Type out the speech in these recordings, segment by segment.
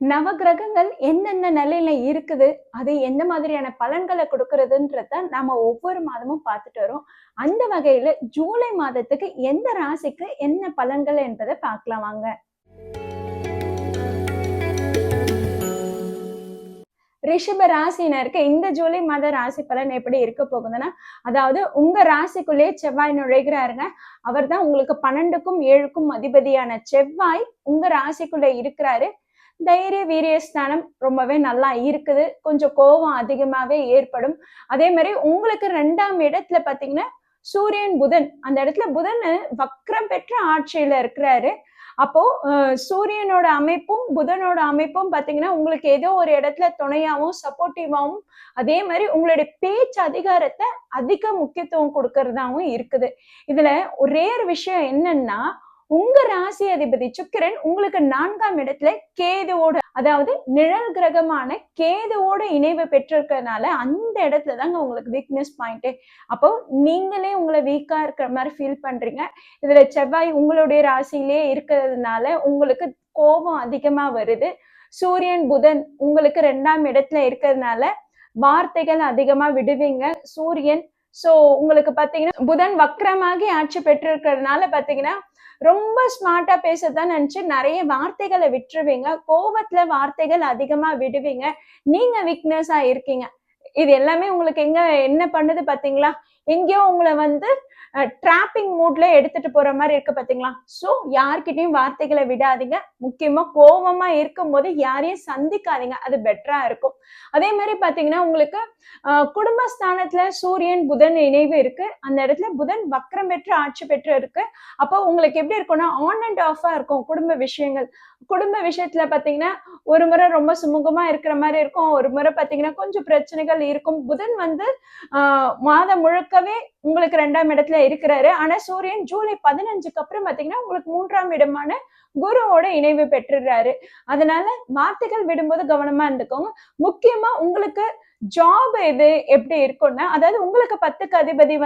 நவகிரகங்கள் எந்தெந்த நிலையில இருக்குது, அது எந்த மாதிரியான பலன்களை கொடுக்கறதுன்றத நாம ஒவ்வொரு மாதமும் பார்த்துட்டு வரோம். அந்த வகையில ஜூலை மாதத்துக்கு எந்த ராசிக்கு என்ன பலன்கள் என்பதை பார்க்கலாம் வாங்க. ரிஷப ராசினருக்கு இந்த ஜூலை மாத ராசி பலன் எப்படி இருக்க போகுதுன்னா, அதாவது உங்க ராசிக்குள்ளே செவ்வாய் நுழைகிறாருங்க. அவர் தான் உங்களுக்கு 12க்கும் 7க்கும் அதிபதியான செவ்வாய் உங்க ராசிக்குள்ள இருக்கிறாரு. தைரிய வீரிய ஸ்தானம் ரொம்பவே நல்லா இருக்குது. கொஞ்சம் கோபம் அதிகமாவே ஏற்படும். அதே மாதிரி உங்களுக்கு 2ஆம் இடத்துல பாத்தீங்கன்னா சூரியன் புதன், அந்த இடத்துல புதன் வக்ரம் பெற்ற ஆட்சியில இருக்கிறாரு. அப்போ சூரியனோட அமைப்பும் புதனோட அமைப்பும் பாத்தீங்கன்னா உங்களுக்கு ஏதோ ஒரு இடத்துல துணையாவும் சப்போர்ட்டிவாவும், அதே மாதிரி உங்களுடைய பேச்சு அதிகாரத்தை அதிக முக்கியத்துவம் கொடுக்கறதாவும் இருக்குது. இதுல ஒரே ஒரு விஷயம் என்னன்னா, உங்க ராசி அதிபதி சுக்கிரன் உங்களுக்கு 4ஆம் இடத்துல கேதுவோட, அதாவது நிழல் கிரகமான கேதுவோட இணைவு பெற்றிருக்கிறதுனால அந்த இடத்துல தாங்க உங்களுக்கு வீக்னஸ் பாயிண்ட். அப்போ நீங்களே உங்களை வீக்கா இருக்கிற மாதிரி ஃபீல் பண்றீங்க. இதுல செவ்வாய் உங்களுடைய ராசியிலே இருக்கிறதுனால உங்களுக்கு கோபம் அதிகமா வருது. சூரியன் புதன் உங்களுக்கு 2ஆம் இடத்துல இருக்கிறதுனால வார்த்தைகள் அதிகமா விடுவீங்க. சூரியன் உங்களுக்கு பாத்தீங்கன்னா புதன் வக்ரமாகி ஆட்சி பெற்றிருக்கிறதுனால பாத்தீங்கன்னா ரொம்ப ஸ்மார்ட்டா பேசதான் நினைச்சு நிறைய வார்த்தைகளை விட்டுருவீங்க. கோபத்துல வார்த்தைகள் அதிகமா விடுவீங்க. நீங்க வீக்னஸா இருக்கீங்க. இது எல்லாமே உங்களுக்கு என்ன பண்ணுது பாத்தீங்களா? எங்கேயோ உங்களை டிராப்பிங் மூட்ல எடுத்துட்டு போற மாதிரி இருக்கு பாத்தீங்களா? சோ யார்கிட்டயும் வார்த்தைகளை விடாதீங்க. முக்கியமா கோபமா இருக்கும் போது யாரையும் சந்திக்காதீங்க, அது பெட்டரா இருக்கும். அதே மாதிரி பாத்தீங்கன்னா உங்களுக்கு குடும்பஸ்தானத்துல சூரியன் புதன் இணைவு இருக்கு. அந்த இடத்துல புதன் வக்ரம் பெற்று ஆட்சி பெற்று இருக்கு. அப்போ உங்களுக்கு எப்படி இருக்கும்னா ஆன் அண்ட் ஆஃபா இருக்கும் குடும்ப விஷயங்கள். குடும்ப விஷயத்துல பாத்தீங்கன்னா ஒரு முறை ரொம்ப சுமூகமா இருக்கிற மாதிரி இருக்கும், ஒரு முறை பாத்தீங்கன்னா கொஞ்சம் பிரச்சனைகள் இருக்கும். புதன் மாதம் முழுக்கவே உங்களுக்கு 2ஆம் இடத்துல இருக்கிறாரு. ஆனா சூரியன் ஜூலை 15க்கு அப்புறம் பாத்தீங்கன்னா உங்களுக்கு 3ஆம் இடமான குருவோட இணைவு பெற்றுறாரு. அதனால வார்த்தைகள் விடும்போது கவனமா இருந்துக்கோங்க. முக்கியமா உங்களுக்கு ஜாப் இது எப்படி இருக்கும்னா, அதாவது உங்களுக்கு 10க்கு அதிபதி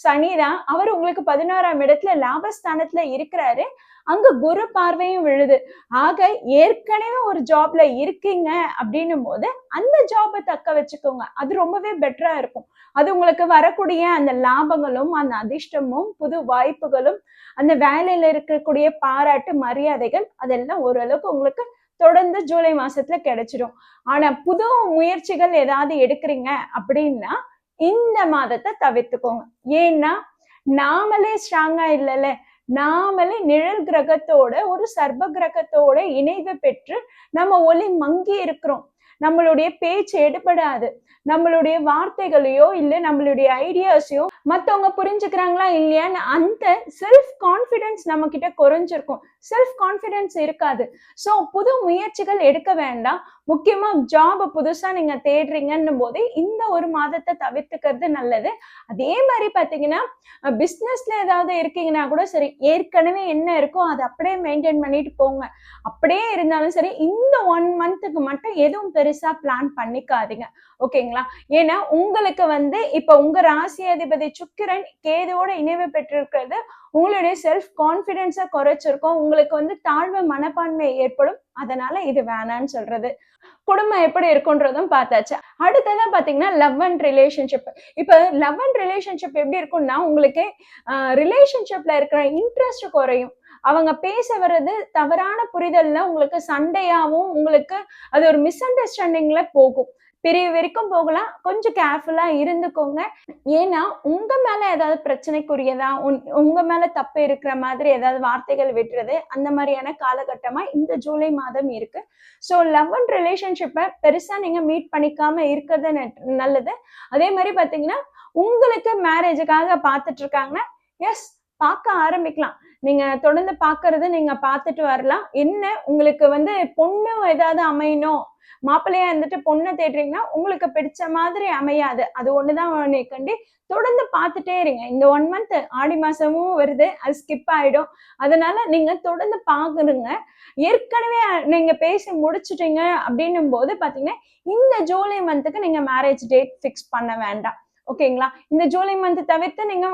சனிதான். அவர் உங்களுக்கு 11ஆம் இடத்துல லாபஸ்தானத்துல இருக்கிறாரு. அங்க குரு பார்வையும் விழுது. ஆக ஏற்கனவே ஒரு ஜாப்ல இருக்கீங்க அப்படின்னும் போது அந்த ஜாபை தக்க வச்சுக்கோங்க. அது ரொம்பவே பெட்டரா இருக்கும். அது உங்களுக்கு வரக்கூடிய அந்த லாபங்களும் அந்த அதிர்ஷ்டமும் புது வாய்ப்புகளும் அந்த வேலையில இருக்கக்கூடிய பாராட்டு மரியாதைகள் அதெல்லாம் ஓரளவுக்கு உங்களுக்கு தொடர்ந்து ஜூலை மாசத்துல கிடைச்சிடும். ஆனா புது முயற்சிகள் ஏதாவது எடுக்கிறீங்க அப்படின்னா இந்த மாதத்தை தவிர்த்துக்கோங்க. ஏன்னா நாமளே ஸ்ட்ராங்கா இல்லைல்ல, நாமளே நிழல் கிரகத்தோட ஒரு சர்ப கிரகத்தோட இணைவு பெற்று நம்ம ஒளி மங்கி இருக்கிறோம். நம்மளுடைய பேச்சு எடுபடாது. நம்மளுடைய வார்த்தைகளையோ இல்ல நம்மளுடைய ஐடியாஸையோ மத்தவங்க புரிஞ்சுக்கிறாங்களா இல்லையான்னு அந்த செல்ஃப் கான்பிடன்ஸ் நம்ம கிட்ட குறைஞ்சிருக்கும். செல்ஃப் கான்பிடன்ஸ் இருக்காது. சோ புது முயற்சிகள் எடுக்க வேண்டாம். முக்கியமா ஜாப் புதுசா நீங்க தேடுறீங்கன்னும் போது இந்த ஒரு மாதத்தை தவிர்த்துக்கிறது நல்லது. அதே மாதிரி பாத்தீங்கன்னா பிசினஸ்ல ஏதாவது இருக்கீங்கன்னா கூட சரி, ஏற்கனவே என்ன இருக்கோ அதை அப்படியே மெயின்டைன் பண்ணிட்டு போங்க. அப்படியே இருந்தாலும் சரி, இந்த 1 மந்த்துக்கு மட்டும் எதுவும் பெருசா பிளான் பண்ணிக்காதீங்க. ஓகேங்களா? ஏன்னா உங்களுக்கு இப்ப உங்க ராசி அதிபதி சுக்கிரன் கேதுவோட இணைவு பெற்றிருக்கிறது உங்களுடைய செல்ஃப் கான்பிடன்ஸை குறைச்சிருக்கும். உங்களுக்கு தாழ்வு மனப்பான்மை ஏற்படும். அதனால இது வேணான்னு சொல்றது. குடும்பம் எப்படி இருக்குன்றதும் பார்த்தாச்சு. அடுத்ததான் பாத்தீங்கன்னா லவ் அண்ட் ரிலேஷன்ஷிப். இப்ப லவ் அண்ட் ரிலேஷன்ஷிப் எப்படி இருக்கும்னா, உங்களுக்கு ரிலேஷன்ஷிப்ல இருக்கிற இன்ட்ரெஸ்ட் குறையும். அவங்க பேச வர்றது தவறான புரிதல்ல உங்களுக்கு சண்டையாவும் உங்களுக்கு அது ஒரு மிஸ் அண்டர்ஸ்டாண்டிங்ல போகும். பிரிவு வரைக்கும் போகலாம். கொஞ்சம் கேர்ஃபுல்லா இருந்துக்கோங்க. ஏன்னா உங்க மேல ஏதாவது பிரச்சனைக்குரியதா உங்க மேல தப்பு இருக்கிற மாதிரி ஏதாவது வார்த்தைகள் விட்டுறது அந்த மாதிரியான காலகட்டமா இந்த ஜூலை மாதம் இருக்கு. ஸோ லவ் அண்ட் ரிலேஷன்ஷிப்பை பெருசா நீங்க மீட் பண்ணிக்காம இருக்கிறது நல்லது. அதே மாதிரி பாத்தீங்கன்னா உங்களுக்கு மேரேஜுக்காக பார்த்துட்டு இருக்காங்கன்னா எஸ் பார்க்க ஆரம்பிக்கலாம். நீங்க தொடர்ந்து பாக்குறது நீங்க பார்த்துட்டு வரலாம். என்ன உங்களுக்கு பொண்ணு ஏதாவது அமையணும், மாப்பிள்ளையா பொண்ணை தேடுறீங்கன்னா உங்களுக்கு பிடிச்ச மாதிரி அமையாது. அது ஒண்ணுதான் கண்டி தொடர்ந்து பார்த்துட்டே இருங்க. இந்த 1 மந்த் ஆடி மாசமும் வருது, அது ஸ்கிப் ஆயிடும். அதனால நீங்க தொடர்ந்து பாக்குறீங்க. ஏற்கனவே நீங்க பேசி முடிச்சுட்டீங்க அப்படின்னும் போது பாத்தீங்கன்னா இந்த ஜூலை மந்த்துக்கு நீங்க மேரேஜ் டேட் பிக்ஸ் பண்ண வேண்டாம். ஓகேங்களா? இந்த ஜூலை மந்த் தவிர்த்து நீங்க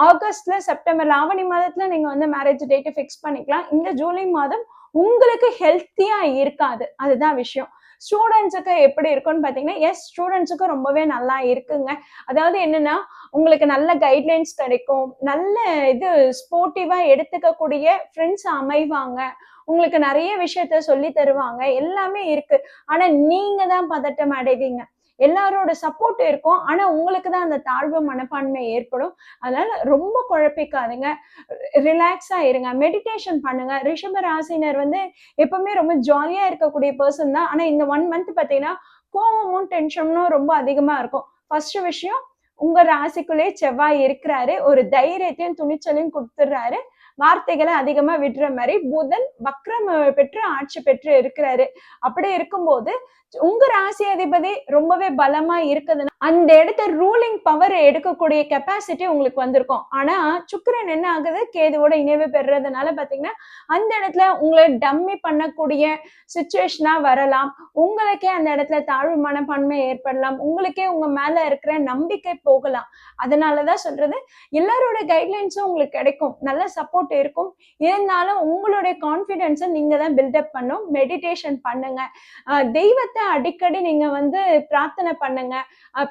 ஆகஸ்ட்ல செப்டம்பர்ல ஆவணி மாதத்துல நீங்க மேரேஜ் டேட் பிக்ஸ் பண்ணிக்கலாம். இந்த ஜூலை மாதம் உங்களுக்கு ஹெல்த்தியா இருக்காது. அதுதான் விஷயம். ஸ்டூடெண்ட்ஸுக்கு எப்படி இருக்கும்னு பார்த்தீங்கன்னா, ஸ்டூடெண்ட்ஸுக்கு ரொம்பவே நல்லா இருக்குங்க. அதாவது என்னன்னா, உங்களுக்கு நல்ல கைட்லைன்ஸ் கிடைக்கும். நல்ல இது ஸ்போர்ட்டிவா எடுத்துக்கக்கூடிய ஃப்ரெண்ட்ஸ் அமைவாங்க. உங்களுக்கு நெறைய விஷயத்த சொல்லி தருவாங்க. எல்லாமே இருக்கு. ஆனா நீங்க தான் பதட்டம் அடைவீங்க. எல்லாரோட சப்போர்ட் இருக்கும். ஆனா உங்களுக்கு தான் அந்த தாழ்வு மனப்பான்மை ஏற்படும். அதனால ரொம்ப குழப்பிக்காதீங்க. ரிலாக்ஸா இருங்க. மெடிடேஷன் பண்ணுங்க. ரிஷப ராசினர் வந்து எப்பவுமே ரொம்ப ஜாலியா இருக்கக்கூடிய பெர்சன் தான். ஆனா இந்த 1 மந்த் பார்த்தீங்கன்னா, கோவமும், டென்ஷனும் ரொம்ப அதிகமா இருக்கும். ஃபர்ஸ்ட் விஷயம், உங்க ராசிக்குள்ளே செவ்வாய் இருக்கிறாரு. ஒரு தைரியத்தையும், துணிச்சலையும் குடுத்துடுறாரு. வார்த்தைகள அதிகமா விடுற மாரி. புதன் வக்ரம் பெற்று ஆட்சி பெற்று இருக்கிறாரு. அப்படி இருக்கும்போது, உங்க ராசி அதிபதி ரொம்பவே பலமா இருக்குதுன்னா, அந்த இடத்த ரூலிங் பவர் எடுக்கக்கூடிய கெப்பாசிட்டி உங்களுக்கு வந்திருக்கும். ஆனா சுக்கிரன் என்ன ஆகுது? கேதுவோட இணைவு பெறுறதுனால பார்த்தீங்கன்னா, அந்த இடத்துல உங்கள டம்மி பண்ணக்கூடிய சிச்சுவேஷனா வரலாம். உங்களுக்கே அந்த இடத்துல தாழ்வு மனப்பான்மை ஏற்படலாம். உங்களுக்கே உங்க மேல இருக்கிற நம்பிக்கை போகலாம். அதனால தான் சொல்றது, எல்லாரோட கைட்லைன்ஸும் உங்களுக்கு கிடைக்கும். நல்ல சப்போர்ட் இருக்கும். இருந்தாலும் உங்களுடைய கான்ஃபிடன்ஸ நீங்க தான் பில்டப் பண்ணணும். மெடிடேஷன் பண்ணுங்க. தெய்வத்த அடிக்கடி நீங்க வந்து பிரார்த்தனை பண்ணுங்க.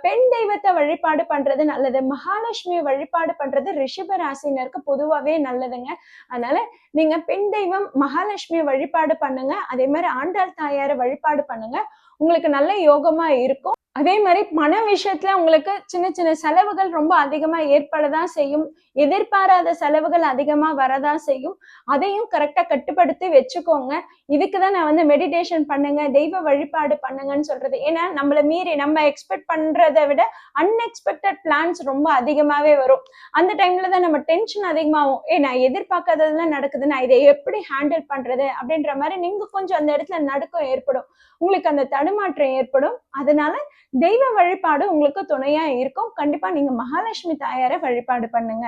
பெண் தெய்வத்தை வழிபாடு பண்றது நல்லது. மகாலட்சுமி வழிபாடு பண்றது ரிஷப ராசினருக்கு பொதுவாவே நல்லதுங்க. அதனால நீங்க பெண் தெய்வம் மகாலட்சுமி வழிபாடு பண்ணுங்க. அதே மாதிரி ஆண்டாள் தாயார வழிபாடு பண்ணுங்க. உங்களுக்கு நல்ல யோகமா இருக்கும். அதே மாதிரி பண விஷயத்துல உங்களுக்கு சின்ன சின்ன செலவுகள் ரொம்ப அதிகமா ஏற்படதான் செய்யும். எதிர்பாராத செலவுகள் அதிகமா வரதான் செய்யும். அதையும் கரெக்டா கட்டுப்படுத்தி வச்சுக்கோங்க. இதுக்குதான் நான் வந்து மெடிடேஷன் பண்ணுங்க, தெய்வ வழிபாடு பண்ணுங்கன்னு சொல்றது. ஏன்னா நம்மள மீறி நம்ம எக்ஸ்பெக்ட் பண்றதை விட அன்எக்ஸ்பெக்டட் பிளான்ஸ் ரொம்ப அதிகமாவே வரும். அந்த டைம்ல தான் நம்ம டென்ஷன் அதிகமாகும். நான் எதிர்பார்க்காததெல்லாம் நடக்குது, நான் இதை எப்படி ஹேண்டில் பண்றது அப்படின்ற மாதிரி நீங்க கொஞ்சம் அந்த இடத்துல நடுக்கம் ஏற்படும். உங்களுக்கு அந்த தடுமாற்றம் ஏற்படும். அதனால தெய்வ வழிபாடு உங்களுக்கு துணையா இருக்கும். கண்டிப்பா நீங்க மகாலட்சுமி தாயார வழிபாடு பண்ணுங்க.